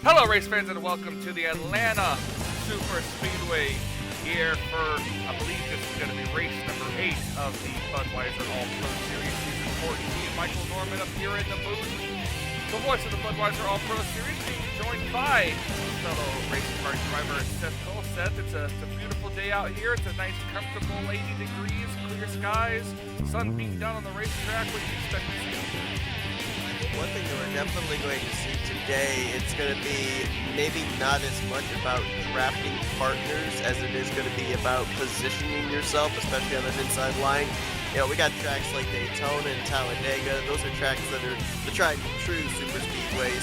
Hello, race fans, and welcome to the Atlanta Super Speedway here for, I believe this is going to be race number 8 of the Budweiser All-Pro Series Season 14. Michael Norman up here in the booth, the voice of the Budweiser All-Pro Series, being joined by fellow race car driver Seth Cole. Seth, it's a beautiful day out here. It's a nice, comfortable 80 degrees, clear skies, sun beating down on the racetrack. What do you expect to see? One thing that we're definitely going to see today, it's going to be maybe not as much about drafting partners as it is going to be about positioning yourself, especially on an inside line. You know, we got tracks like Daytona and Talladega. Those are tracks that are the tried and true super speedways.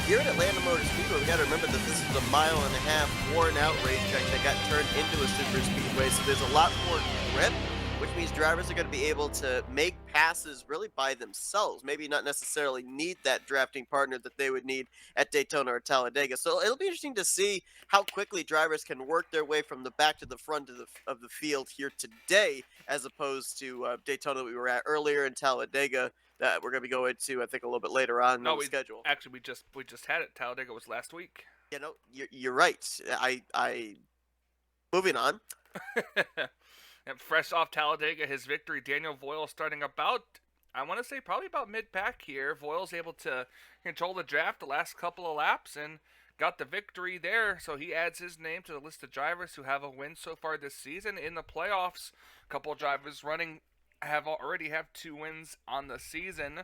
Here at Atlanta Motor Speedway, we got to remember that this is a mile-and-a-half worn-out racetrack that got turned into a super speedway, so there's a lot more grip, which means drivers are going to be able to make passes really by themselves, maybe not necessarily need that drafting partner that they would need at Daytona or Talladega. So it'll be interesting to see how quickly drivers can work their way from the back to the front of the field here today, as opposed to Daytona that we were at earlier, and Talladega that we're going to be going to, I think, a little bit later on in the schedule. Actually, we just had it. Talladega was last week. You know, you're right. Moving on. And fresh off Talladega, his victory, Daniel Voiles starting about, I want to say probably about mid-pack here. Voiles able to control the draft the last couple of laps and got the victory there. So he adds his name to the list of drivers who have a win so far this season. In the playoffs, a couple of drivers running already have 2 wins on the season.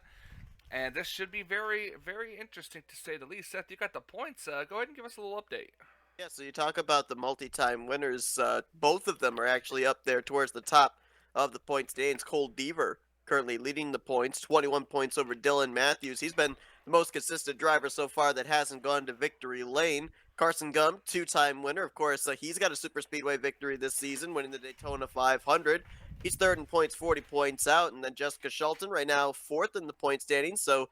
And this should be very, very interesting to say the least. Seth, you got the points. Go ahead and give us a little update. Yeah, so you talk about the multi-time winners. Both of them are actually up there towards the top of the points standings. Cole Deaver currently leading the points, 21 points over Dylan Matthews. He's been the most consistent driver so far that hasn't gone to victory lane. Carson Gum, 2-time winner. Of course, he's got a super speedway victory this season, winning the Daytona 500. He's third in points, 40 points out. And then Jessica Shelton right now fourth in the point standings. So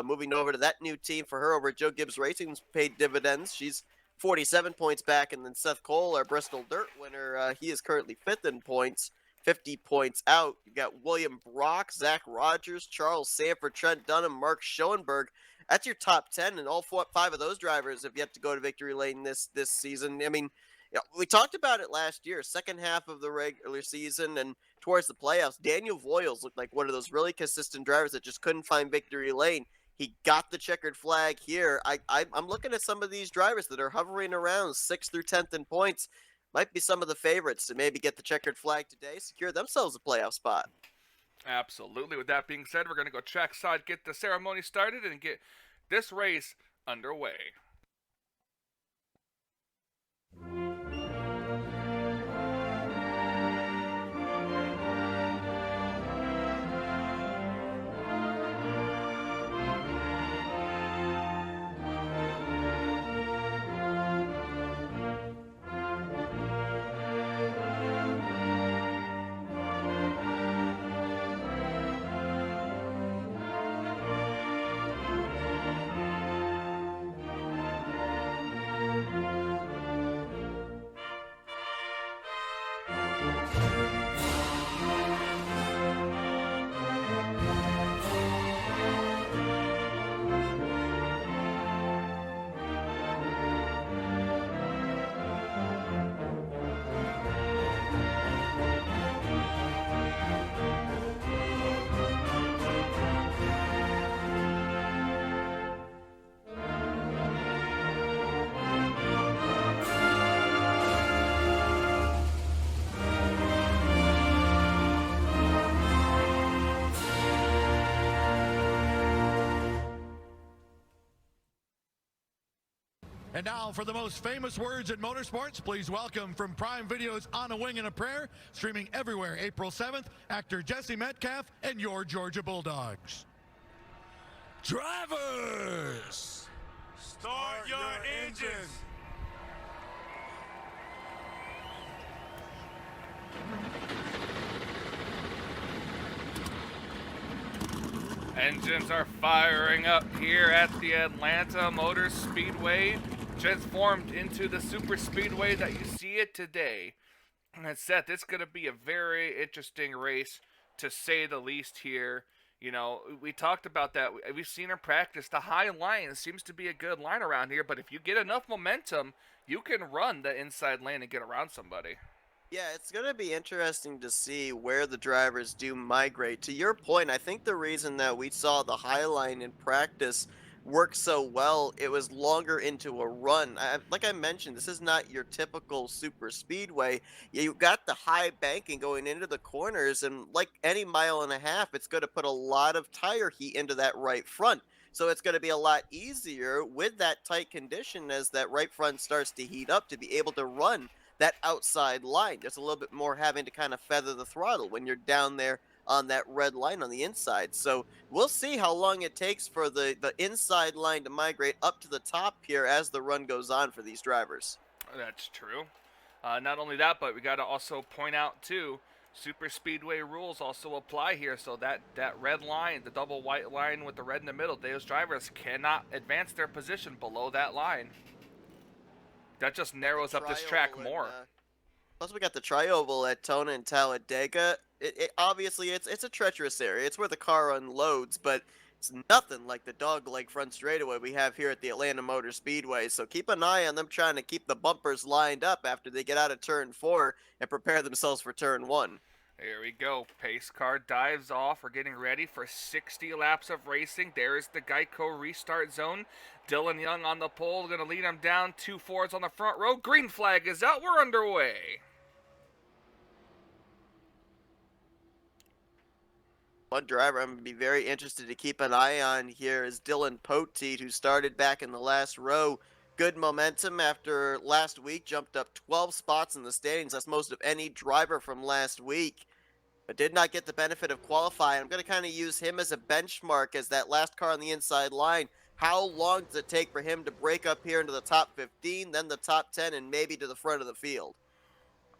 moving over to that new team for her over at Joe Gibbs Racing's paid dividends. She's 47 points back, and then Seth Cole, our Bristol Dirt winner, he is currently 5th in points, 50 points out. You got William Brock, Zach Rogers, Charles Sanford, Trent Dunham, Mark Schoenberg. That's your top 10, and all 5 of those drivers have yet to go to victory lane this season. I mean, you know, we talked about it last year, second half of the regular season and towards the playoffs. Daniel Voiles looked like one of those really consistent drivers that just couldn't find victory lane. He got the checkered flag here. I'm looking at some of these drivers that are hovering around 6th through 10th in points. Might be some of the favorites to maybe get the checkered flag today, secure themselves a playoff spot. Absolutely. With that being said, we're going to go trackside, get the ceremony started, and get this race underway. And now for the most famous words in motorsports, please welcome from Prime Video's On a Wing and a Prayer, streaming everywhere April 7th, actor Jesse Metcalf and your Georgia Bulldogs. Drivers! Start your engines! Engines are firing up here at the Atlanta Motor Speedway, transformed into the super speedway that you see it today. And Seth, it's going to be a very interesting race, to say the least, here You know, we talked about that. We've seen her practice. The high line seems to be a good line around here, but if you get enough momentum, you can run the inside lane and get around somebody. Yeah, it's going to be interesting to see where the drivers do migrate. To your point, I think the reason that we saw the high line in practice work so well, it was longer into a run. Like I mentioned, this is not your typical super speedway. You got the high banking going into the corners, and like any mile and a half, it's going to put a lot of tire heat into that right front. So it's going to be a lot easier with that tight condition as that right front starts to heat up to be able to run that outside line. Just a little bit more having to kind of feather the throttle when you're down there on that red line on the inside. So we'll see how long it takes for the inside line to migrate up to the top here as the run goes on for these drivers. That's true. Not only that, but we got to also point out too, super speedway rules also apply here. So that red line, the double white line with the red in the middle, those drivers cannot advance their position below that line. That just narrows up this track more. Plus, we got the tri-oval at Tona and Talladega. Obviously it's a treacherous area. It's where the car unloads, but it's nothing like the dogleg front straightaway we have here at the Atlanta Motor Speedway. So keep an eye on them trying to keep the bumpers lined up after they get out of turn 4 and prepare themselves for turn 1. Here we go. Pace car dives off. We're getting ready for 60 laps of racing. There's the Geico restart zone. Dylan Young on the pole, going to lead him down. 2 Fords on the front row. Green flag is out. We're underway. One driver I'm going to be very interested to keep an eye on here is Dylan Poteet, who started back in the last row. Good momentum after last week, jumped up 12 spots in the standings. That's most of any driver from last week, but did not get the benefit of qualifying. I'm going to kind of use him as a benchmark as that last car on the inside line. How long does it take for him to break up here into the top 15, then the top 10, and maybe to the front of the field?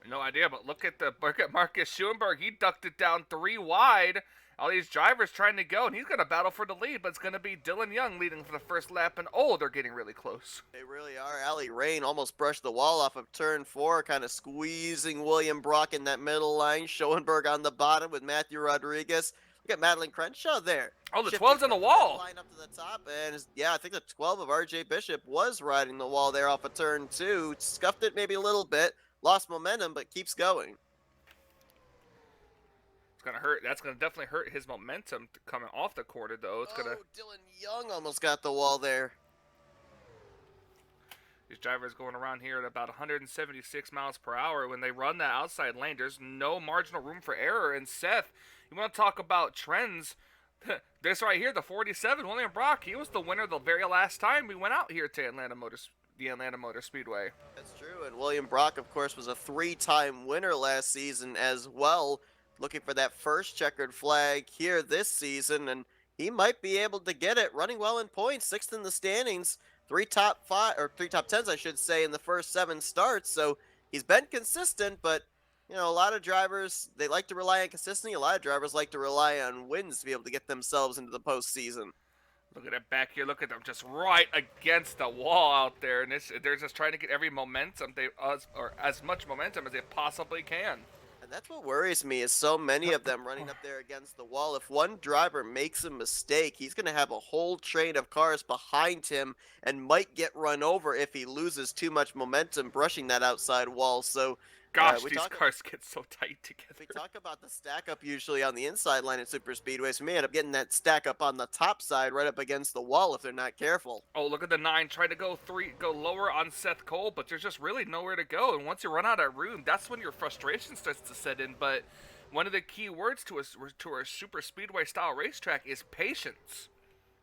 No idea, but look at Marcus Schuenberg. He ducked it down 3 wide. All these drivers trying to go, and he's going to battle for the lead, but it's going to be Dylan Young leading for the first lap, and oh, they're getting really close. They really are. Ali Rain almost brushed the wall off of turn 4, kind of squeezing William Brock in that middle line. Schoenberg on the bottom with Matthew Rodriguez. Look at Madeline Crenshaw there. Oh, the 12's on the wall. Line up to the top, and yeah, I think the 12 of RJ Bishop was riding the wall there off of turn 2. Scuffed it maybe a little bit, lost momentum, but keeps going. Gonna hurt. That's gonna definitely hurt his momentum coming off the quarter, though. It's gonna. Dylan Young almost got the wall there. These drivers going around here at about 176 miles per hour. When they run that outside lane, there's no marginal room for error. And Seth, you want to talk about trends? This right here, the 47, William Brock. He was the winner the very last time we went out here to the Atlanta Motor Speedway. That's true. And William Brock, of course, was a 3-time winner last season as well. Looking for that first checkered flag here this season, and he might be able to get it. Running well in points, 6th in the standings, 3 top 10s, I should say, in the first 7 starts. So he's been consistent, but you know, a lot of drivers, they like to rely on consistency. A lot of drivers like to rely on wins to be able to get themselves into the postseason. Look at it back here. Look at them just right against the wall out there, and they're just trying to get every momentum or as much momentum as they possibly can. And that's what worries me is so many of them running up there against the wall. If one driver makes a mistake, he's going to have a whole train of cars behind him and might get run over if he loses too much momentum brushing that outside wall. So gosh, these cars get so tight together. We talk about the stack up usually on the inside line at super speedways. We may end up getting that stack up on the top side right up against the wall if they're not careful. Oh, look at the 9 trying to go lower on Seth Cole, but there's just really nowhere to go. And once you run out of room, that's when your frustration starts to set in. But one of the key words to a super speedway style racetrack is patience.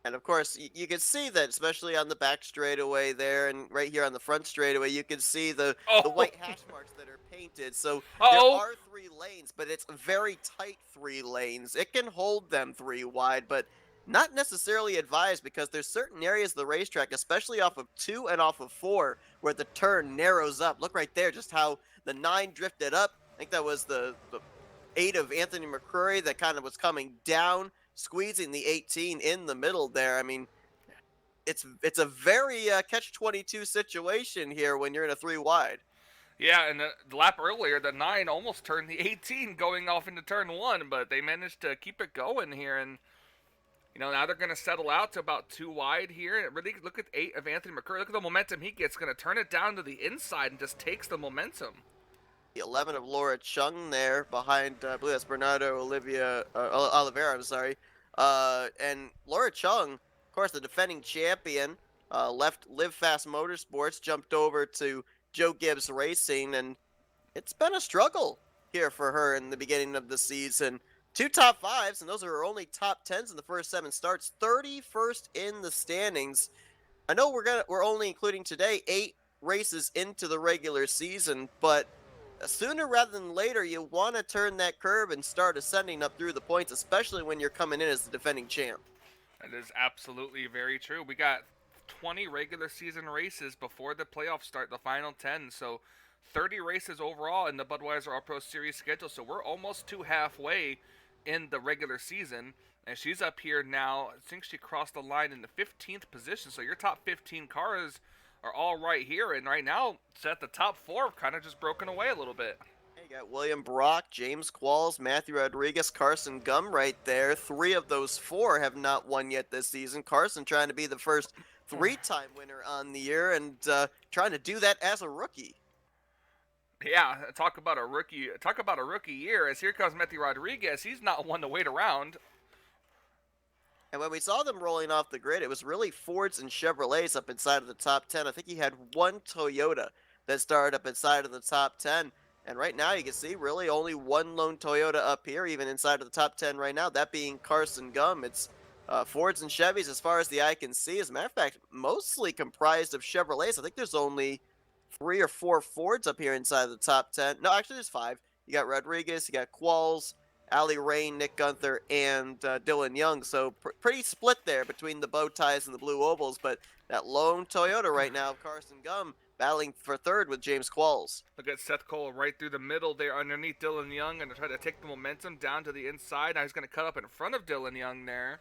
And of course, you can see that, especially on the back straightaway there, and right here on the front straightaway, you can see the white hash marks that are painted. So there are 3 lanes, but it's very tight 3 lanes. It can hold them 3 wide, but not necessarily advised because there's certain areas of the racetrack, especially off of 2 and off of 4, where the turn narrows up. Look right there, just how the 9 drifted up. I think that was the 8 of Anthony McCrory that kind of was coming down, squeezing the 18 in the middle there. I mean, it's a very catch-22 situation here when you're in a 3 wide. Yeah, and the lap earlier, the 9 almost turned the 18 going off into turn 1, but they managed to keep it going here. And You know, now they're going to settle out to about 2 wide here. And really look at 8 of Anthony McCurry. Look at the momentum he gets. Going to turn it down to the inside and just takes the momentum. The 11 of Laura Chung there behind, I believe that's Bernardo Oliveira, I'm sorry. And Laura Chung, of course, the defending champion, left Live Fast Motorsports, jumped over to Joe Gibbs Racing, and it's been a struggle here for her in the beginning of the season. 2 top 5s, and those are her only top 10s in the first 7 starts. 31st in the standings. I know we're only including today 8 races into the regular season, but sooner rather than later, you want to turn that curve and start ascending up through the points, especially when you're coming in as the defending champ. That is absolutely very true. We got 20 regular season races before the playoffs start, the final 10. So 30 races overall in the Budweiser All-Pro Series schedule. So we're almost to halfway in the regular season. And she's up here now. I think she crossed the line in the 15th position. So your top 15 cars are all right here. And right now, it's at the top 4, kind of just broken away a little bit. You got William Brock, James Qualls, Matthew Rodriguez, Carson Gum right there. 3 of those 4 have not won yet this season. Carson trying to be the first 3-time winner on the year and trying to do that as a rookie. Yeah, talk about a rookie year. As here comes Matthew Rodriguez. He's not one to wait around. And when we saw them rolling off the grid, it was really Fords and Chevrolets up inside of the top 10. I think he had 1 Toyota that started up inside of the top 10. And right now you can see really only 1 lone Toyota up here, even inside of the top 10 right now, that being Carson Gum. It's Fords and Chevys as far as the eye can see. As a matter of fact, mostly comprised of Chevrolets. I think there's only 3 or 4 Fords up here inside of the top 10. No, actually there's 5. You got Rodriguez, you got Qualls, Ali Rain, Nick Gunther, and Dylan Young. So pretty split there between the bow ties and the blue ovals. But that lone Toyota right now of Carson Gum battling for 3rd with James Qualls. Look at Seth Cole right through the middle there underneath Dylan Young and to try to take the momentum down to the inside. Now he's going to cut up in front of Dylan Young there.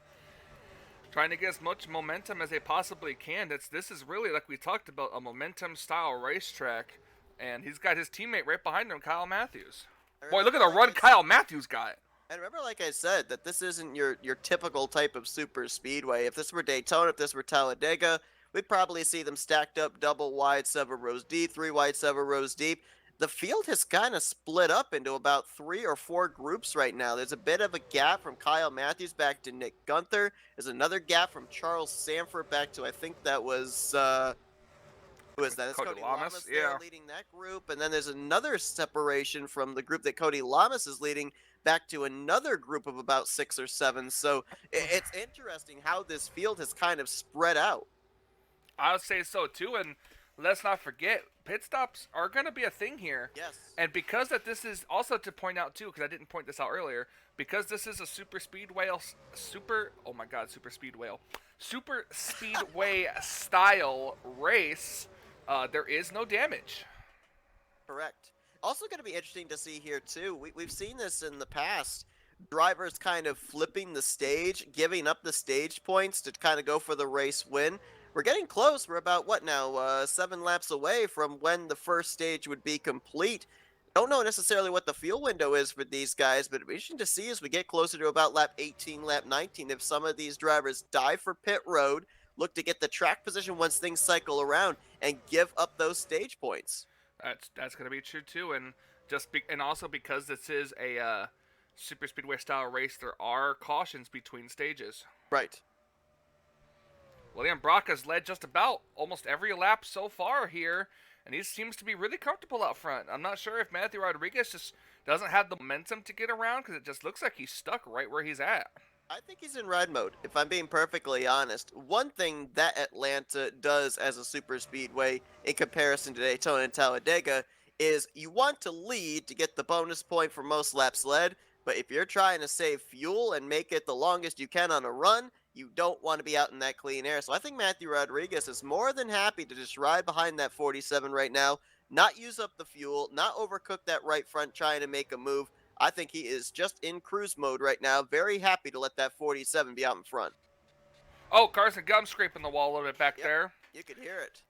Trying to get as much momentum as they possibly can. This is really, like we talked about, a momentum-style racetrack. And he's got his teammate right behind him, Kyle Matthews. Boy, look at the run Kyle Matthews got. And remember, like I said, that this isn't your typical type of super speedway. If this were Daytona, if this were Talladega, we'd probably see them stacked up double wide, several rows deep, 3 wide, several rows deep. The field has kind of split up into about 3 or 4 groups right now. There's a bit of a gap from Kyle Matthews back to Nick Gunther. There's another gap from Charles Sanford back to, I think that was, who is that? It's Cody Lamas there leading that group. And then there's another separation from the group that Cody Lamas is leading back to another group of about 6 or 7. So it's interesting how this field has kind of spread out. I would say so too, and let's not forget, pit stops are going to be a thing here. Yes. And because that this is also to point out too, because I didn't point this out earlier, because this is a super speedway style race, there is no damage. Correct. Also going to be interesting to see here too. We've seen this in the past. Drivers kind of flipping the stage, giving up the stage points to kind of go for the race win. We're getting close. We're about, 7 laps away from when the first stage would be complete. Don't know necessarily what the fuel window is for these guys, but it'll be interesting to see as we get closer to about lap 18, lap 19, if some of these drivers die for pit road, look to get the track position once things cycle around, and give up those stage points. That's going to be true too, and also because this is a super speedway style race, there are cautions between stages. Right. William Brock has led just about almost every lap so far here, and he seems to be really comfortable out front. I'm not sure if Matthew Rodriguez just doesn't have the momentum to get around, because it just looks like he's stuck right where he's at. I think he's in ride mode, if I'm being perfectly honest. One thing that Atlanta does as a super speedway in comparison to Daytona and Talladega is you want to lead to get the bonus point for most laps led, but if you're trying to save fuel and make it the longest you can on a run, you don't want to be out in that clean air. So I think Matthew Rodriguez is more than happy to just ride behind that 47 right now, not use up the fuel, not overcook that right front trying to make a move. I think he is just in cruise mode right now, very happy to let that 47 be out in front. Oh, Carson Gum scraping the wall a little bit back there. You could hear it.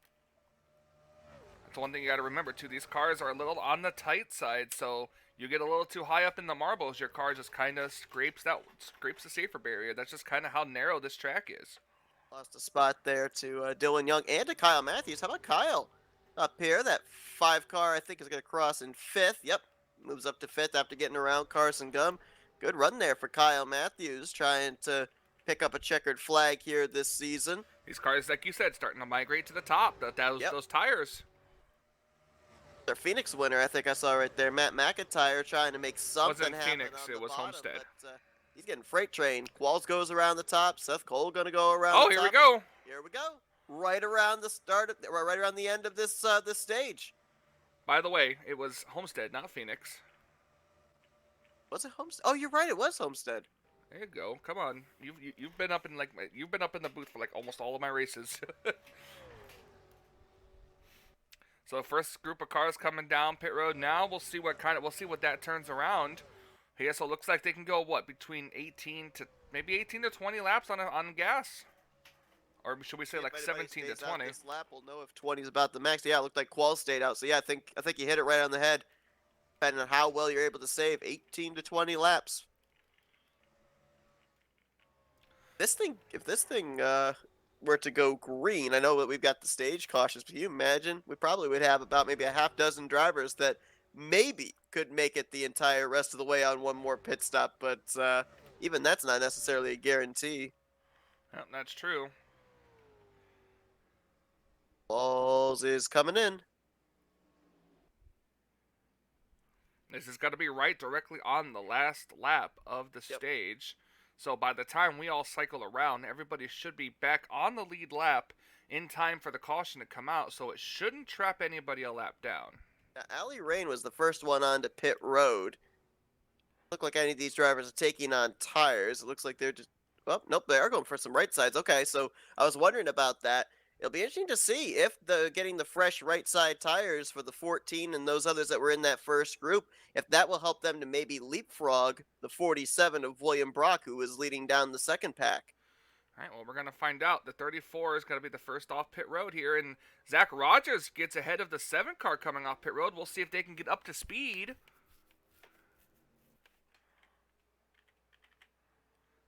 That's one thing you got to remember, too. These cars are a little on the tight side, so You get a little too high up in the marbles, your car just kind of scrapes the safer barrier. That's just kind of how narrow this track is. Lost a spot there to Dylan Young and to Kyle Matthews. How about Kyle up here? That 5 car, I think, is going to cross in 5th. Yep, moves up to 5th after getting around Carson Gum. Good run there for Kyle Matthews, trying to pick up a checkered flag here this season. These cars, like you said, starting to migrate to the top. Those tires. Their Phoenix winner, I think I saw right there, Matt McIntyre, trying to make something happen. Phoenix, it was bottom, Homestead. But, he's getting freight train. Qualls goes around the top. Seth Cole going to go around. Oh, the here top. we go. Here we go. Right around the start of, right around the end of this this stage. By the way, it was Homestead, not Phoenix. Was it Homestead? Oh, you're right. It was Homestead. There you go. Come on. You've been up in you've been up in the booth for like almost all of my races. So first group of cars coming down pit road now. We'll see what that turns around. Yeah, so it looks like they can go between 18 to 20 laps on gas. Or should we say like 17 to 20? This lap, we'll know if 20 is about the max. Yeah, it looked like Qual stayed out. So yeah, I think you hit it right on the head. Depending on how well you're able to save, 18 to 20 laps. If this thing were to go green, I know that we've got the stage cautious, but can you imagine? We probably would have about maybe a half dozen drivers that maybe could make it the entire rest of the way on one more pit stop, but even that's not necessarily a guarantee. Yep, that's true. Balls is coming in. This is going to be right directly on the last lap of the stage. So by the time we all cycle around, everybody should be back on the lead lap in time for the caution to come out, so it shouldn't trap anybody a lap down. Now, Allie Rain was the first one onto pit road. Look like any of these drivers are taking on tires. It looks like they're just... Oh, nope, they are going for some right sides. Okay, so I was wondering about that. It'll be interesting to see if getting the fresh right side tires for the 14 and those others that were in that first group, if that will help them to maybe leapfrog the 47 of William Brock, who is leading down the second pack. All right, well, we're going to find out. The 34 is going to be the first off pit road here, and Zach Rogers gets ahead of the 7 car coming off pit road. We'll see if they can get up to speed.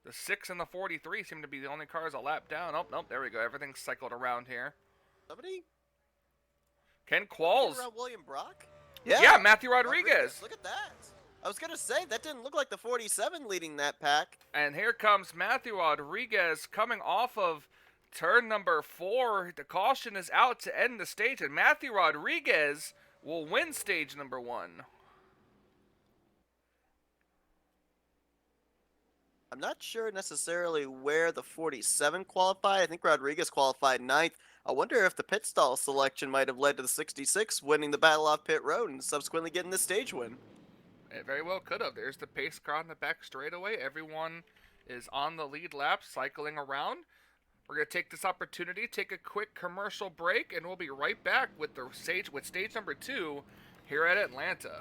The 6 and the 43 seem to be the only cars a lap down. Oh, nope, there we go. Everything's cycled around here. Somebody? Ken Qualls. Around William Brock? Yeah, Matthew Rodriguez. Look at that. I was going to say, that didn't look like the 47 leading that pack. And here comes Matthew Rodriguez coming off of turn number 4. The caution is out to end the stage, and Matthew Rodriguez will win stage number 1. I'm not sure necessarily where the 47 qualified. I think Rodriguez qualified 9th. I wonder if the pit stall selection might have led to the 66 winning the battle off pit road and subsequently getting the stage win. It very well could have. There's the pace car on the back straightaway. Everyone is on the lead lap, cycling around. We're going to take this opportunity, take a quick commercial break, and we'll be right back with stage number 2 here at Atlanta.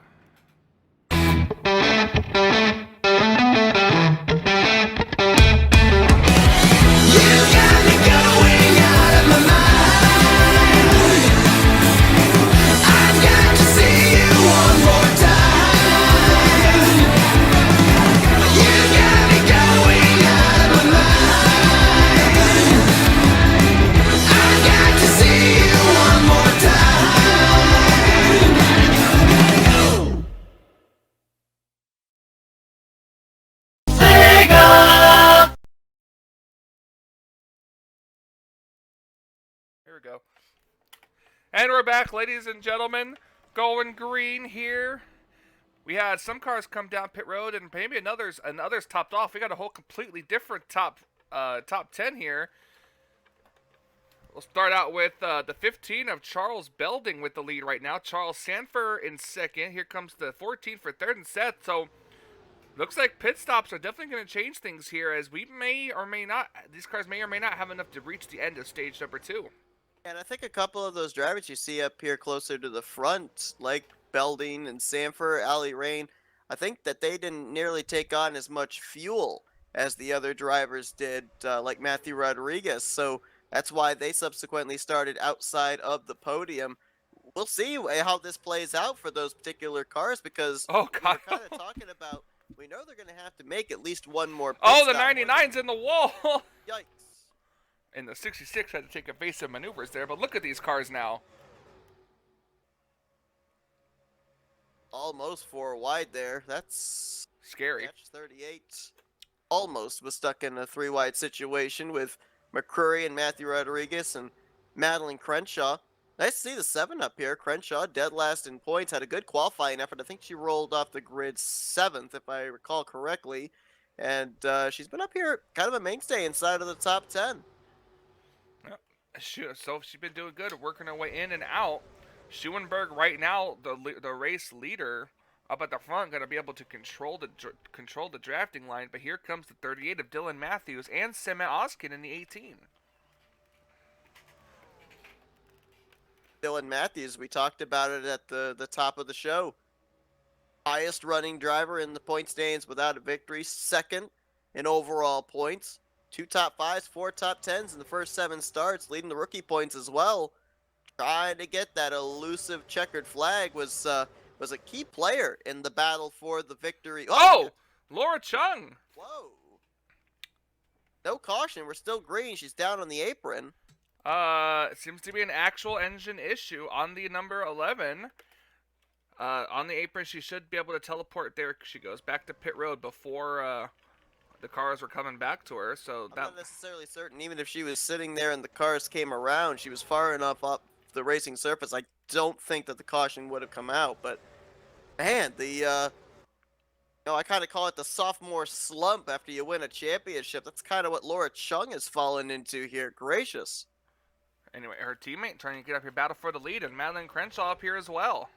Here we go. And we're back, ladies and gentlemen. Going green here. We had some cars come down pit road, and maybe others topped off. We got a whole completely different top 10 here. We'll start out with the 15 of Charles Belding with the lead right now. Charles Sanford in second. Here comes the 14 for third and Seth. So looks like pit stops are definitely going to change things here, as we may or may not, these cars may or may not have enough to reach the end of stage number 2. And I think a couple of those drivers you see up here closer to the front, like Belding and Sanford, Ali Rain, I think that they didn't nearly take on as much fuel as the other drivers did, like Matthew Rodriguez. So that's why they subsequently started outside of the podium. we'll see how this plays out for those particular cars because Oh, we Kyle. were kind of talking about. We know they're going to have to make at least one more. Pit Oh, the stop. 99's in the wall. Yikes! And the 66 had to take evasive maneuvers there, but look at these cars now. Almost 4 wide there. That's Scary. match 38. Almost was stuck in a 3 wide situation with McCrory and Matthew Rodriguez and Madeline Crenshaw. Nice to see the 7 up here. Crenshaw, dead last in points, had a good qualifying effort. I think she rolled off the grid 7th, if I recall correctly. And she's been up here kind of a mainstay inside of the top 10. So she's been doing good, working her way in and out. Schuenberg right now, the race leader up at the front, going to be able to control the drafting line. But here comes the 38 of Dylan Matthews and Semet Oskin in the 18. Dylan Matthews, we talked about it at the top of the show. Highest running driver in the point standings without a victory. Second in overall points. 2 top 5s, 4 top 10s in the first 7 starts, leading the rookie points as well. Trying to get that elusive checkered flag was a key player in the battle for the victory. Oh! Laura Chung! Whoa. No caution. We're still green. She's down on the apron. It seems to be an actual engine issue on the number 11. On the apron, she should be able to teleport there. She goes back to pit road before the cars were coming back to her. So I'm not necessarily certain. Even if she was sitting there and the cars came around, she was far enough up the racing surface. I don't think that the caution would have come out. But man, I kind of call it the sophomore slump after you win a championship. That's kind of what Laura Chung has fallen into here. Gracious. Anyway, her teammate trying to get up here, battle for the lead, and Madeline Crenshaw up here as well.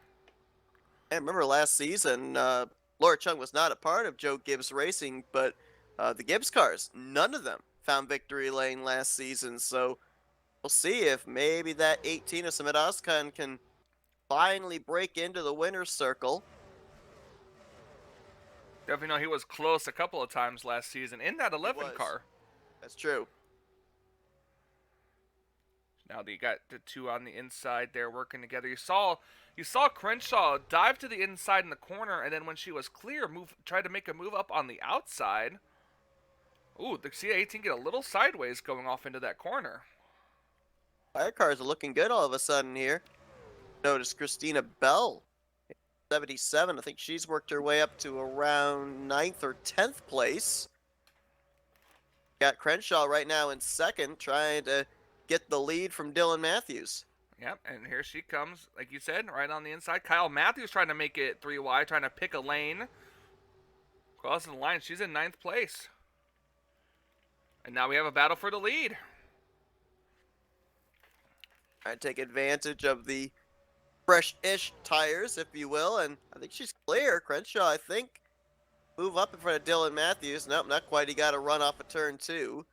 And remember last season, Laura Chung was not a part of Joe Gibbs Racing, but the Gibbs cars, none of them found victory lane last season. So we'll see if maybe that 18 of Semet Oskin can finally break into the winner's circle. Definitely know he was close a couple of times last season in that 11 car. That's true. Now that you got the 2 on the inside there working together. You saw Crenshaw dive to the inside in the corner, and then when she was clear, try to make a move up on the outside. Ooh, the CA18 get a little sideways going off into that corner. Fire cars are looking good all of a sudden here. Notice Christina Bell, 77. I think she's worked her way up to around 9th or 10th place. Got Crenshaw right now in 2nd, trying to get the lead from Dylan Matthews. Yep, and here she comes, like you said, right on the inside. Kyle Matthews trying to make it 3 wide, trying to pick a lane. Crossing the line, she's in 9th place. And now we have a battle for the lead. Trying to take advantage of the fresh-ish tires, if you will, and I think she's clear. Crenshaw, I think, move up in front of Dylan Matthews. Nope, not quite. He got to run off of turn 2.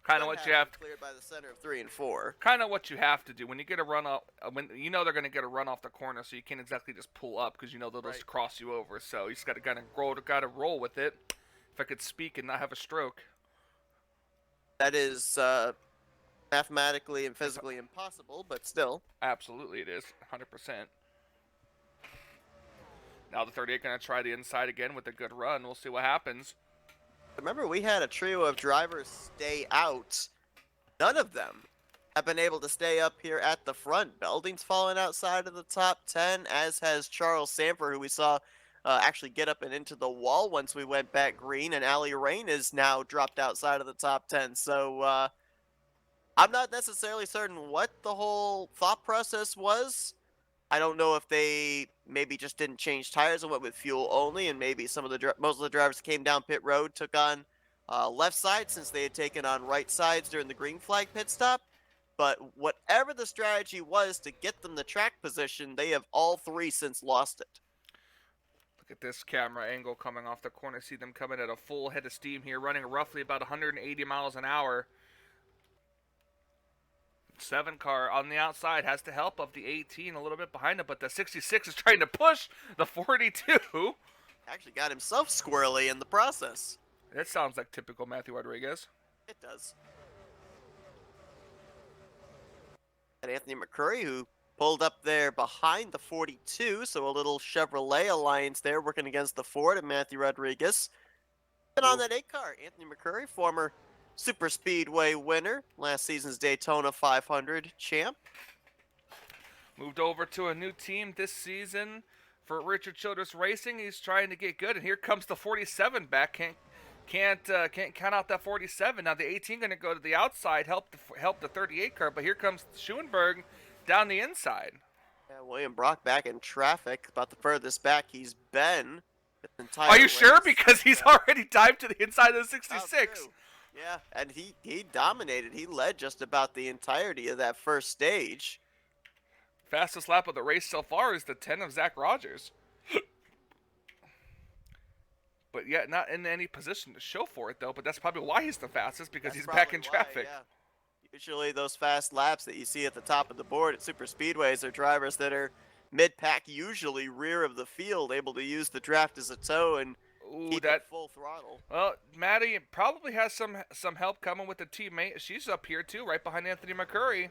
Kind of what you have to cleared by the center of 3 and 4. Kind of what you have to do when you get a run up. When you know they're going to get a run off the corner, so you can't exactly just pull up because you know they'll just cross you over. So you just got to kind of roll with it. If I could speak and not have a stroke. That is mathematically and physically impossible, but still. Absolutely, it is 100%. Now the 38 going to try the inside again with a good run. We'll see what happens. Remember, we had a trio of drivers stay out. None of them have been able to stay up here at the front. Belding's fallen outside of the top 10, as has Charles Sanford, who we saw actually get up and into the wall once we went back green, and Allie Rain is now dropped outside of the top 10. So I'm not necessarily certain what the whole thought process was. I don't know if they maybe just didn't change tires and went with fuel only, and maybe most of the drivers came down pit road, took on left side since they had taken on right sides during the green flag pit stop. But whatever the strategy was to get them the track position, they have all 3 since lost it. Look at this camera angle coming off the corner. See them coming at a full head of steam here, running roughly about 180 miles an hour. 7 car on the outside has the help of the 18 a little bit behind him, but the 66 is trying to push the 42. Actually got himself squirrely in the process. That sounds like typical Matthew Rodriguez. It does. And Anthony McCrory, who pulled up there behind the 42, so a little Chevrolet alliance there working against the Ford of Matthew Rodriguez. And on that 8 car, Anthony McCurry, former Super Speedway winner, last season's Daytona 500 champ. Moved over to a new team this season for Richard Childress Racing. He's trying to get good, and here comes the 47 back. Can't count out that 47. Now the 18 going to go to the outside, help the 38 car, but here comes Schoenberg down the inside. Yeah, William Brock back in traffic, about the furthest back he's been. Are you sure? Because he's already dived to the inside of the 66. Oh, yeah, and he dominated. He led just about the entirety of that first stage. Fastest lap of the race so far is the 10 of Zach Rogers. But yet not in any position to show for it, though. But that's probably why he's the fastest, because he's back in traffic. Yeah. Usually those fast laps that you see at the top of the board at super speedways are drivers that are mid-pack, usually rear of the field, able to use the draft as a tow and keep it full throttle. Well, Maddie probably has some help coming with the teammate. She's up here, too, right behind Anthony McCurry.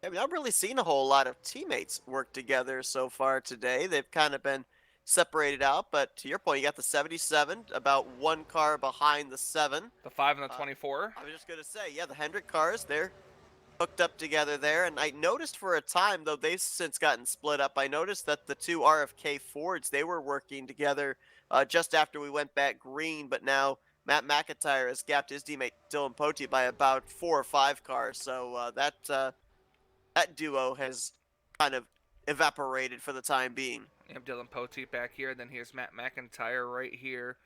I mean, I've really seen a whole lot of teammates work together so far today. They've kind of been separated out, but to your point, you got the 77, about 1 car behind the 7. The 5 and the 24. I was just going to say, yeah, the Hendrick cars, they're hooked up together there. And I noticed for a time, though they've since gotten split up, I noticed that the 2 RFK Fords, they were working together just after we went back green, but now Matt McIntyre has gapped his teammate Dylan Pote by about 4 or 5 cars. So that duo has kind of evaporated for the time being. Yep, Dylan Pote back here, and then here's Matt McIntyre right here.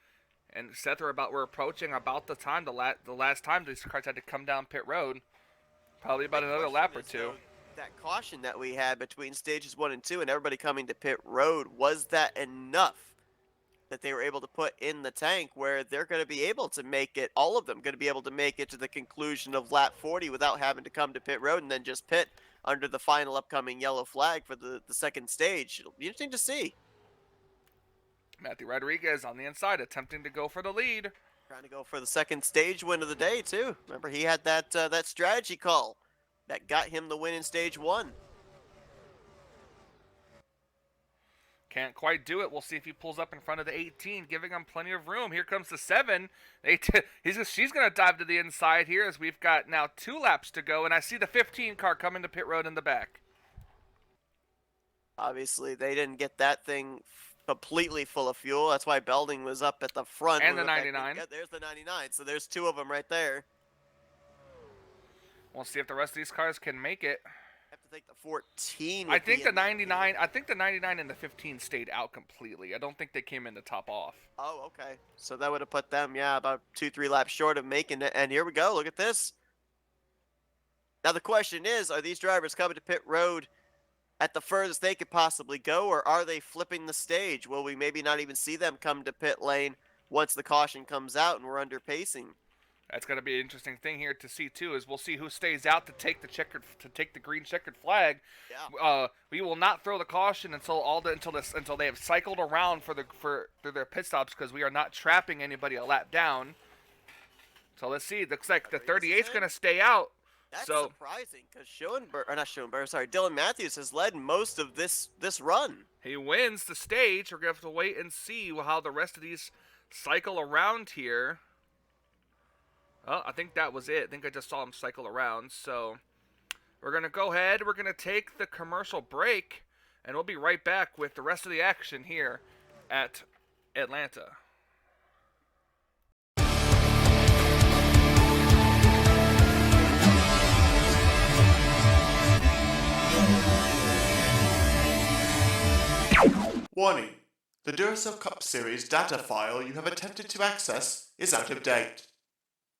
And Seth, we're approaching about the time, the last time these cars had to come down pit road. Probably about another lap or two. That caution that we had between stages 1 and 2 and everybody coming to pit road, was that enough that they were able to put in the tank where they're going to be able to make it, all of them going to be able to make it to the conclusion of lap 40 without having to come to pit road and then just pit under the final upcoming yellow flag for the second stage? It'll be interesting to see. Matthew Rodriguez on the inside attempting to go for the lead. Trying to go for the second stage win of the day, too. Remember, he had that strategy call that got him the win in stage 1. Can't quite do it. We'll see if he pulls up in front of the 18, giving him plenty of room. Here comes the 7. She's going to dive to the inside here as we've got now 2 laps to go, and I see the 15 car coming to pit road in the back. Obviously, they didn't get that thing completely full of fuel. That's why Belding was up at the front. And the 99. There's the 99, so there's 2 of them right there. We'll see if the rest of these cars can make it. Have to take the 14. I think the 99. I think the 99 and the 15 stayed out completely. I don't think they came in to top off. Oh, okay. So that would have put them, about 2-3 laps short of making it. And here we go. Look at this. Now the question is, are these drivers coming to pit road at the furthest they could possibly go, or are they flipping the stage? Will we maybe not even see them come to pit lane once the caution comes out and we're under pacing? That's going to be an interesting thing here to see too. Is we'll see who stays out to take the green checkered flag. Yeah. We will not throw the caution until they have cycled around for their pit stops, because we are not trapping anybody a lap down. So let's see. Looks like the 38 is going to stay out. That's surprising, because Dylan Matthews has led most of this run. He wins the stage. We're going to have to wait and see how the rest of these cycle around here. Well, I think that was it. I think I just saw him cycle around. So we're going to go ahead. We're going to take the commercial break, and we'll be right back with the rest of the action here at Atlanta. Warning. The Duracell Cup Series data file you have attempted to access is out of date.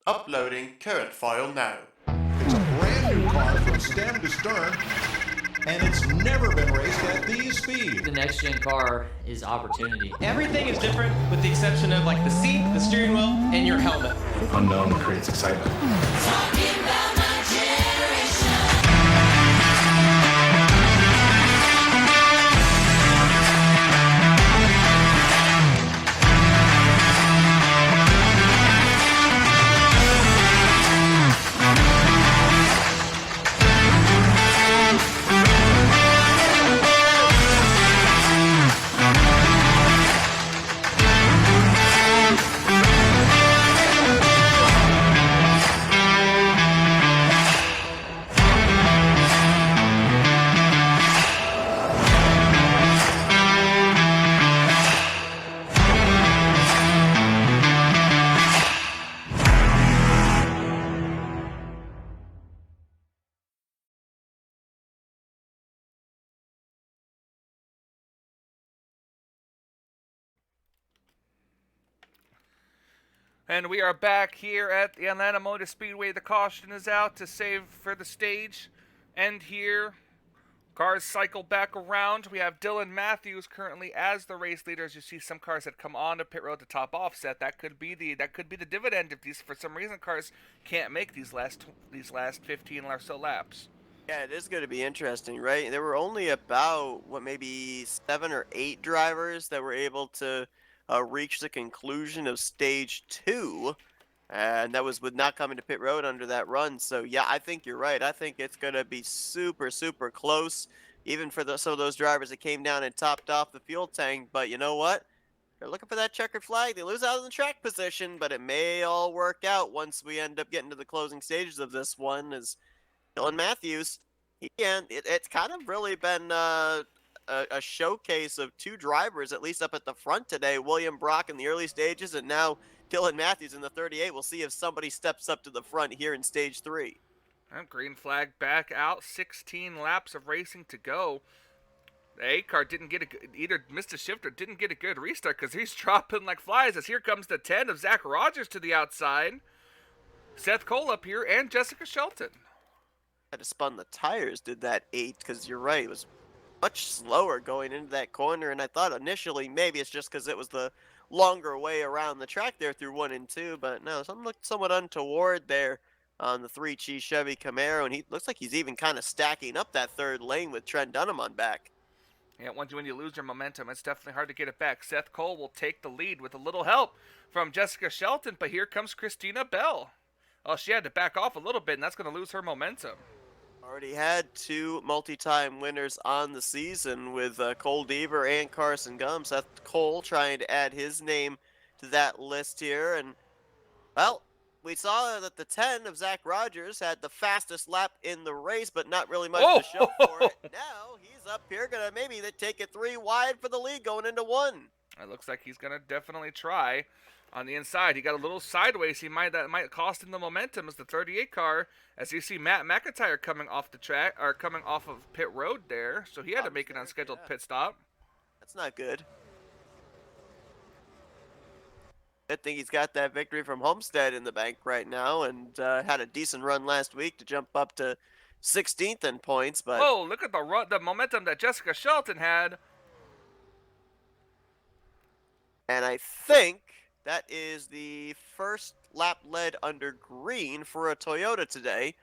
Uploading current file now. It's a brand new car from stem to stern, and it's never been raced at these speeds. The next gen car is opportunity. Everything is different with the exception of like the seat, the steering wheel, and your helmet. Unknown creates excitement. Talking about my generation. And we are back here at the Atlanta Motor Speedway. The caution is out to save for the stage. And here, cars cycle back around. We have Dylan Matthews currently as the race leader. As you see, some cars that come onto pit road to top offset. That could be the dividend if these, for some reason, cars can't make these last 15 or so laps. Yeah, it is going to be interesting, right? There were only about, maybe 7 or 8 drivers that were able to reach the conclusion of stage 2, and that was with not coming to pit road under that run. So, yeah, I think you're right. I think it's going to be super, super close, even for some of those drivers that came down and topped off the fuel tank. But you know what? They're looking for that checkered flag. They lose out in the track position, but it may all work out once we end up getting to the closing stages of this one. As Dylan Matthews, it's kind of really been a showcase of 2 drivers, at least up at the front today. William Brock in the early stages, and now Dylan Matthews in the 38. We'll see if somebody steps up to the front here in stage 3. Green flag back out. 16 laps of racing to go. The A-car didn't get either missed a shift or didn't get a good restart because he's dropping like flies. As here comes the 10 of Zach Rogers to the outside. Seth Cole up here and Jessica Shelton. Had to spun the tires, did that 8, because you're right, it was much slower going into that corner, and I thought initially maybe it's just because it was the longer way around the track there through 1 and 2, but no, something looked somewhat untoward there on the 3 Chevy Camaro, and he looks like he's even kind of stacking up that 3rd lane with Trent Dunham on back. Yeah, when you lose your momentum, it's definitely hard to get it back. Seth Cole will take the lead with a little help from Jessica Shelton, but here comes Christina Bell. Oh, she had to back off a little bit, and that's going to lose her momentum. Already had 2 multi-time winners on the season with Cole Deaver and Carson Gum. Seth Cole trying to add his name to that list here. And, well, we saw that the 10 of Zach Rogers had the fastest lap in the race, but not really much to show for it. Now he's up here going to maybe take it 3 wide for the lead going into 1. It looks like he's going to definitely try. On the inside, he got a little sideways. That might cost him the momentum as the 38 car. As you see, Matt McIntyre coming off the track, or coming off of pit road there, so he had to make an unscheduled pit stop. That's not good. I think he's got that victory from Homestead in the bank right now, and had a decent run last week to jump up to 16th in points. But oh, look at the momentum that Jessica Shelton had. And I think that is the first lap led under green for a Toyota today.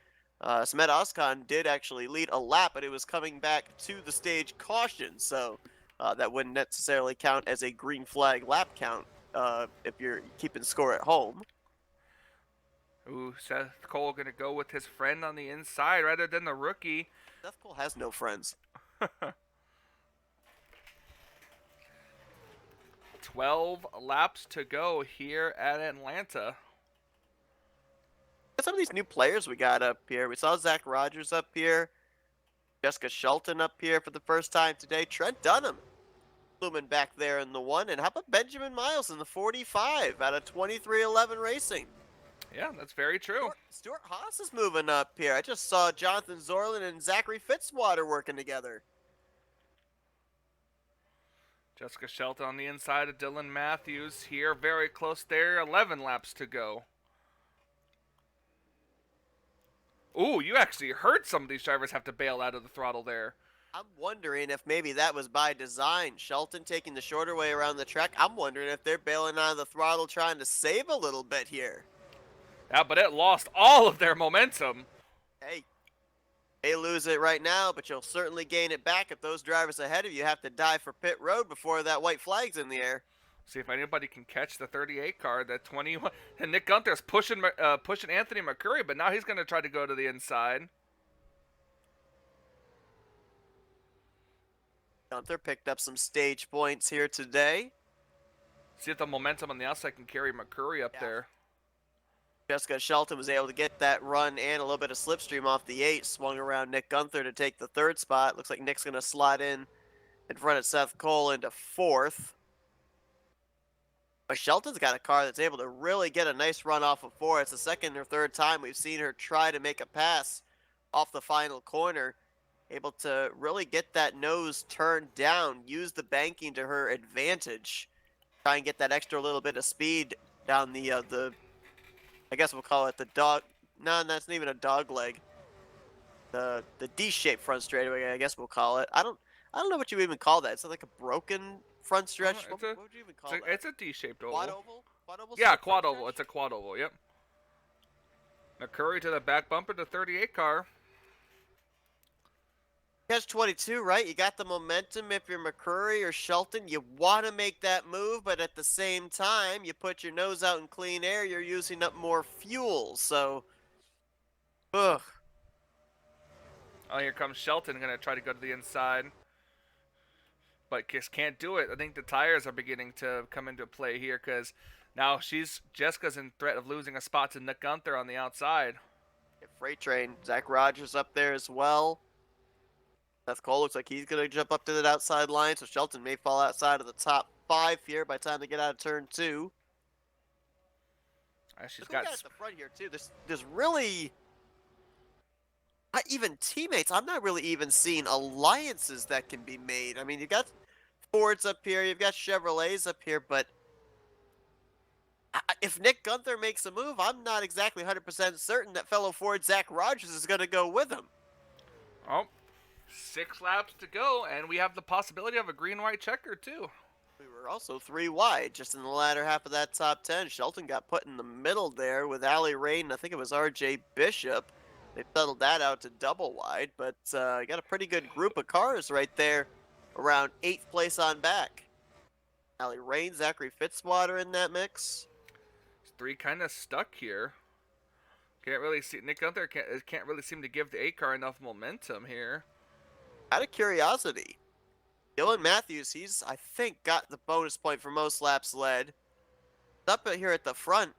Smet Oskan did actually lead a lap, but it was coming back to the stage caution, so that wouldn't necessarily count as a green flag lap count if you're keeping score at home. Ooh, Seth Cole going to go with his friend on the inside rather than the rookie. Seth Cole has no friends. 12 laps to go here at Atlanta. Some of these new players we got up here. We saw Zach Rogers up here. Jessica Shelton up here for the first time today. Trent Dunham looming back there in the 1. And how about Benjamin Miles in the 45 out of 2311 Racing? Yeah, that's very true. Stuart Haas is moving up here. I just saw Jonathan Zorlin and Zachary Fitzwater working together. Jessica Shelton on the inside of Dylan Matthews here, very close there, 11 laps to go. Ooh, you actually heard some of these drivers have to bail out of the throttle there. I'm wondering if maybe that was by design. Shelton taking the shorter way around the track. I'm wondering if they're bailing out of the throttle trying to save a little bit here. Yeah, but it lost all of their momentum. Hey, they lose it right now, but you'll certainly gain it back if those drivers ahead of you have to dive for pit road before that white flag's in the air. See if anybody can catch the 38 car. That 21, and Nick Gunther's pushing Anthony McCurry, but now he's going to try to go to the inside. Gunther picked up some stage points here today. See if the momentum on the outside can carry McCurry up there. Jessica Shelton was able to get that run and a little bit of slipstream off the 8. Swung around Nick Gunther to take the 3rd spot. Looks like Nick's going to slide in front of Seth Cole into 4th. But Shelton's got a car that's able to really get a nice run off of 4. It's the 2nd or 3rd time we've seen her try to make a pass off the final corner. Able to really get that nose turned down, use the banking to her advantage. Try and get that extra little bit of speed down the I guess we'll call it the dog. No, that's not even a dog leg. The D-shaped front straightaway, I guess we'll call it. I don't know what you even call that. Is it like a broken front stretch? What would you even call that? It's a D-shaped oval. Quad oval? Quad oval? Yeah, front quad stretch? oval. It's a quad oval. Yep. McCurry to the back bumper, the 38 car. Catch 22, right? You got the momentum. If you're McCurry or Shelton, you want to make that move, but at the same time, you put your nose out in clean air, you're using up more fuel. So, ugh. Oh, here comes Shelton, gonna try to go to the inside, but just can't do it. I think the tires are beginning to come into play here, because now Jessica's in threat of losing a spot to Nick Gunther on the outside. Freight train. Zach Rogers up there as well. Seth Cole looks like he's going to jump up to that outside line, so Shelton may fall outside of the top 5 here by the time they get out of turn 2. She's got at the front here too. There's really not even teammates. I'm not really even seeing alliances that can be made. I mean, you've got Fords up here, you've got Chevrolets up here, but if Nick Gunther makes a move, I'm not exactly 100% certain that fellow Ford Zach Rogers is going to go with him. Oh. 6 laps to go, and we have the possibility of a green-white checker, too. We were also 3 wide just in the latter half of that top 10. Shelton got put in the middle there with Allie Rain. I think it was RJ Bishop. They settled that out to double wide, but you got a pretty good group of cars right there around 8th place on back. Allie Rain, Zachary Fitzwater in that mix. 3 kind of stuck here. Can't really see. Nick Gunther can't really seem to give the 8 car enough momentum here. Out of curiosity, Dylan Matthews, he's, I think, got the bonus point for most laps led. Up here at the front,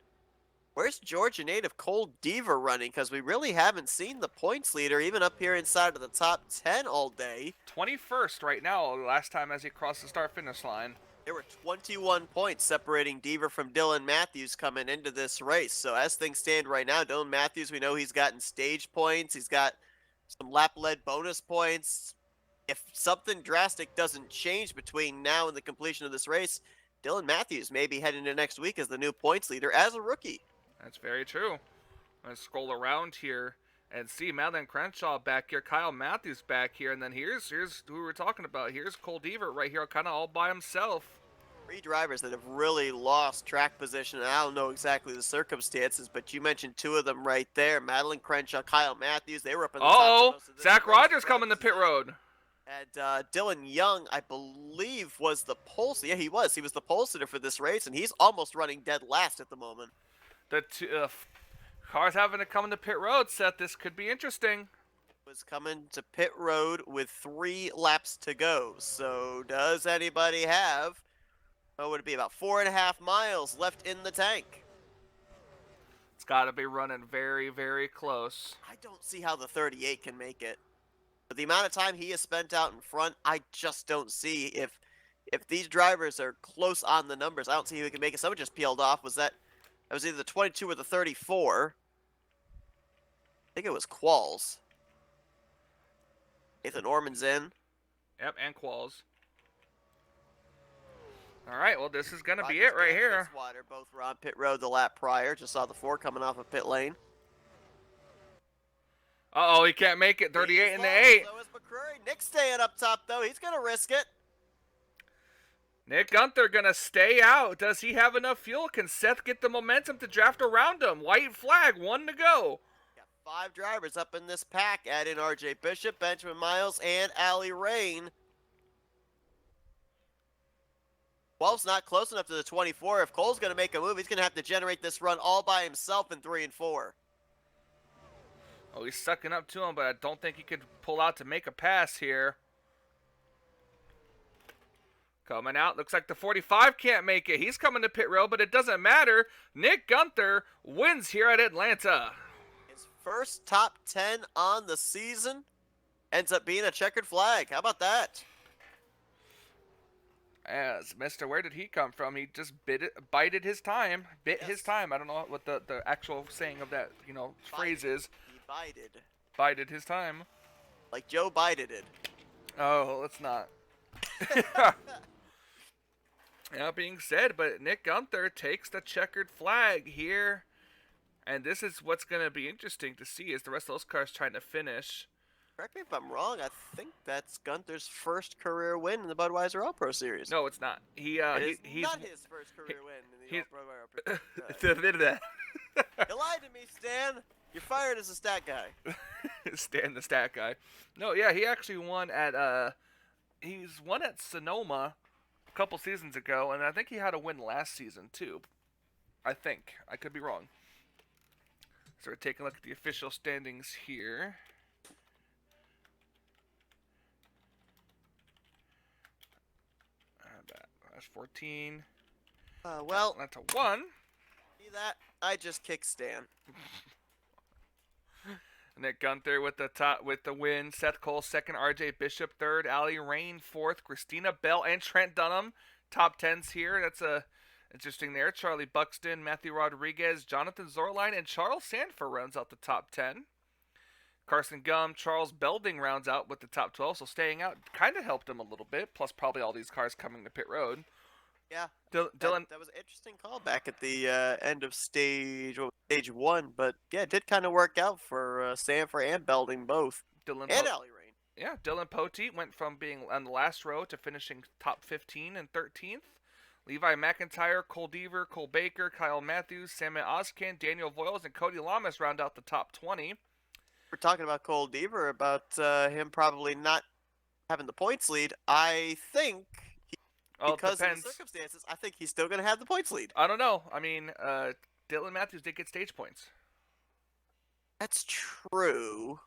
where's Georgia native Cole Deaver running? Because we really haven't seen the points leader even up here inside of the top 10 all day. 21st right now, last time as he crossed the start-finish line. There were 21 points separating Deaver from Dylan Matthews coming into this race. So as things stand right now, Dylan Matthews, we know he's gotten stage points. He's got some lap-led bonus points. If something drastic doesn't change between now and the completion of this race, Dylan Matthews may be heading into next week as the new points leader as a rookie. That's very true. I'm going to scroll around here and see Madeline Crenshaw back here, Kyle Matthews back here, and then here's who we're talking about. Here's Cole Deaver right here, kind of all by himself. 3 drivers that have really lost track position, and I don't know exactly the circumstances, but you mentioned 2 of them right there. Madeline Crenshaw, Kyle Matthews, they were up in the top. Zach Rogers coming to pit road. And Dylan Young, I believe, was the pole sitter. Yeah, he was. He was the pole sitter for this race, and he's almost running dead last at the moment. The cars having to come into pit road, Seth. This could be interesting. Was coming to pit road with 3 laps to go. So does anybody have, what would it be, about 4.5 miles left in the tank? It's got to be running very, very close. I don't see how the 38 can make it. But the amount of time he has spent out in front, I just don't see if these drivers are close on the numbers. I don't see who can make it. Someone just peeled off. That was either the 22 or the 34. I think it was Qualls. Nathan Orman's in. Yep, and Qualls. All right, well, this is going to be it right here. Fitzwater both were on pit road the lap prior. Just saw the 4 coming off of pit lane. Uh-oh, he can't make it. 38 in the 8. So is McCurry. Nick's staying up top, though. He's going to risk it. Nick Gunther going to stay out. Does he have enough fuel? Can Seth get the momentum to draft around him? White flag, 1 to go. Got 5 drivers up in this pack. Add in RJ Bishop, Benjamin Miles, and Allie Rain. 12's not close enough to the 24. If Cole's going to make a move, he's going to have to generate this run all by himself in 3 and 4. Oh, he's sucking up to him, but I don't think he could pull out to make a pass here. Coming out, looks like the 45 can't make it. He's coming to pit road, but it doesn't matter. Nick Gunther wins here at Atlanta. His first top 10 on the season ends up being a checkered flag. How about that? As Mr. Where did he come from? He just bided his time. His time. I don't know what the actual saying of that, phrase is. He Bided his time. Like Joe Biden did. Oh, let's not. That being said, but Nick Gunther takes the checkered flag here. And this is what's going to be interesting to see is the rest of those cars trying to finish. Correct me if I'm wrong. I think that's Gunther's first career win in the Budweiser All Pro Series. No, it's not. He's not his first career win in the All Pro. You lied to me, Stan. You're fired as a stat guy. Stan the stat guy. No, yeah, he actually won at he's won at Sonoma a couple seasons ago, and I think he had a win last season too. I think. I could be wrong. So we're taking a look at the official standings here. S14. Well, that's a 1. See that? I just kicked Stan. Nick Gunther with the win. Seth Cole second. RJ Bishop third. Allie Rain fourth. Christina Bell and Trent Dunham top 10s here. That's interesting there. Charlie Buxton, Matthew Rodriguez, Jonathan Zorline, and Charles Sanford rounds out the top 10. Carson Gum, Charles Belding rounds out with the top 12, so staying out kind of helped him a little bit, plus probably all these cars coming to pit road. Yeah, Dylan. That was an interesting call back at the end of stage 1, but yeah, it did kind of work out for Sanford and Belding both. Dylan and Allie Rain. Yeah, Dylan Poteet went from being on the last row to finishing top 15 and 13th. Levi McIntyre, Cole Deaver, Cole Baker, Kyle Matthews, Samuel Oskin, Daniel Voiles, and Cody Lamas round out the top 20. We're talking about Cole Deaver, about him probably not having the points lead. I think, because of the circumstances, I think he's still going to have the points lead. I don't know. I mean, Dylan Matthews did get stage points. That's true.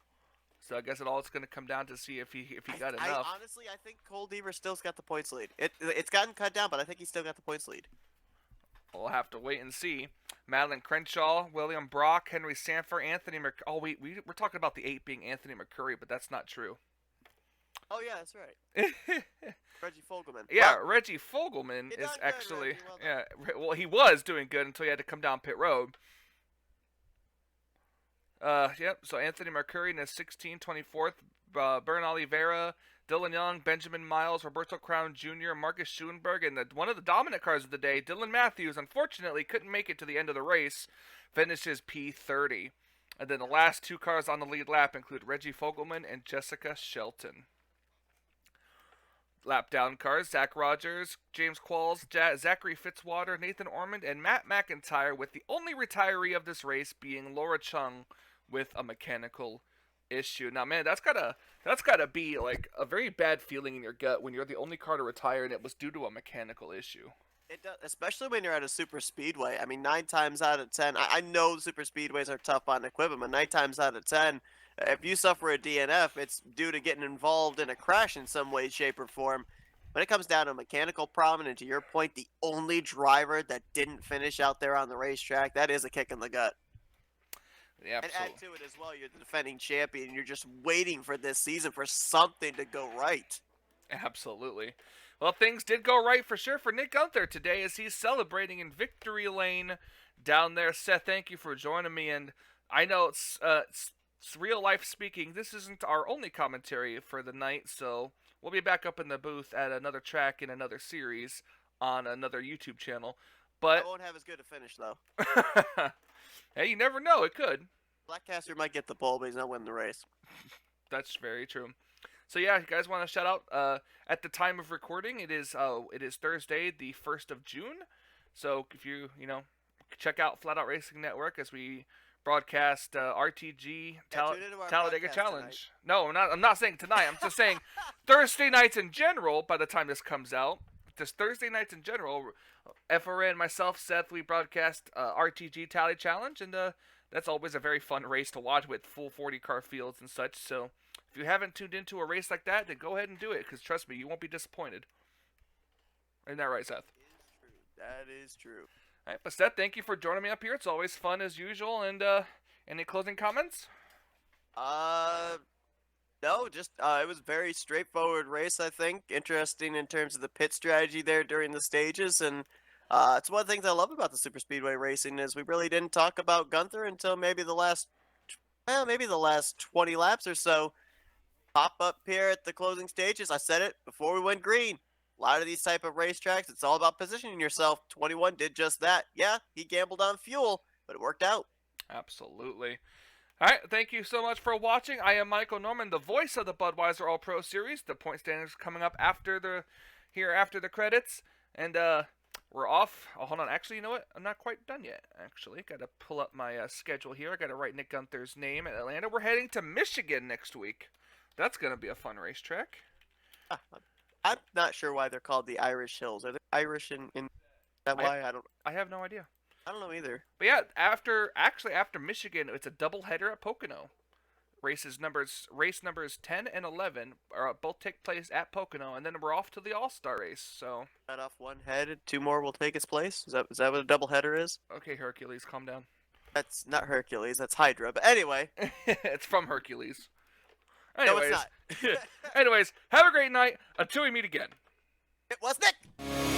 So I guess it all is going to come down to see if he got enough. Honestly, I think Cole Deaver still's got the points lead. It's gotten cut down, but I think he's still got the points lead. We'll have to wait and see. Madeline Crenshaw, William Brock, Henry Sanford, Anthony McCurry. Oh, we're talking about the 8 being Anthony McCurry, but that's not true. Oh, yeah, that's right. Reggie Fogelman. Yeah, well, Reggie Fogelman is actually... Well, he was doing good until he had to come down pit road. Yep, so Anthony McCurry in his 24th, Bern Oliveira, Dylan Young, Benjamin Miles, Roberto Crown Jr., Marcus Schuenberg, and one of the dominant cars of the day, Dylan Matthews, unfortunately couldn't make it to the end of the race, finishes P30. And then the last 2 cars on the lead lap include Reggie Fogelman and Jessica Shelton. Lap down cars, Zach Rogers, James Qualls, Zachary Fitzwater, Nathan Ormond, and Matt McIntyre, with the only retiree of this race being Laura Chung with a mechanical issue. Now, man, that's gotta be like a very bad feeling in your gut when you're the only car to retire and it was due to a mechanical issue. It does, especially when you're at a super speedway. I mean, 9 times out of 10, I know super speedways are tough on equipment, but 9 times out of 10, if you suffer a DNF, it's due to getting involved in a crash in some way, shape, or form. When it comes down to a mechanical problem, and to your point, the only driver that didn't finish out there on the racetrack, that is a kick in the gut. Yeah, and add to it as well, you're the defending champion. You're just waiting for this season for something to go right. Absolutely. Well, things did go right for sure for Nick Gunther today as he's celebrating in victory lane down there. Seth, thank you for joining me. And I know it's real life speaking. This isn't our only commentary for the night, so we'll be back up in the booth at another track in another series on another YouTube channel. But I won't have as good a finish, though. Hey, you never know. It could. Blackcaster might get the pole, but he's not winning the race. That's very true. So yeah, you guys want to shout out? At the time of recording, it is Thursday, the 1st of June. So if you check out Flat Out Racing Network as we broadcast RTG Talladega Challenge. Tonight. No, I'm not saying tonight. I'm just saying Thursday nights in general. By the time this comes out, just Thursday nights in general. FRN, myself, Seth, we broadcast RTG Tally Challenge, and that's always a very fun race to watch with full 40-car fields and such. So if you haven't tuned into a race like that, then go ahead and do it, because trust me, you won't be disappointed. Isn't that right, Seth? That is true. All right, but Seth, thank you for joining me up here. It's always fun as usual. And any closing comments? No, just it was a very straightforward race, I think. Interesting in terms of the pit strategy there during the stages, and it's one of the things I love about the super speedway racing is we really didn't talk about Gunther until maybe the last 20 laps or so. Pop up here at the closing stages. I said it before we went green. A lot of these type of racetracks, it's all about positioning yourself. 21 did just that. Yeah, he gambled on fuel, but it worked out. Absolutely. All right, thank you so much for watching. I am Michael Norman, the voice of the Budweiser All Pro Series. The point standings coming up after the credits, and we're off. Oh, hold on. Actually, you know what? I'm not quite done yet. Actually, got to pull up my schedule here. I got to write Nick Gunther's name at Atlanta. We're heading to Michigan next week. That's gonna be a fun racetrack. I'm not sure why they're called the Irish Hills. Are they Irish in that why? I have no idea. I don't know either. But yeah, after Michigan, it's a doubleheader at Pocono. Race numbers 10 and 11 both take place at Pocono, and then we're off to the All-Star race. So Cut off one head, 2 more will take its place. Is that what a doubleheader is? okay, Hercules, calm down. That's not Hercules. That's Hydra. But anyway, It's from Hercules. no, Anyways, it's not. anyways, have a great night until we meet again. It was Nick.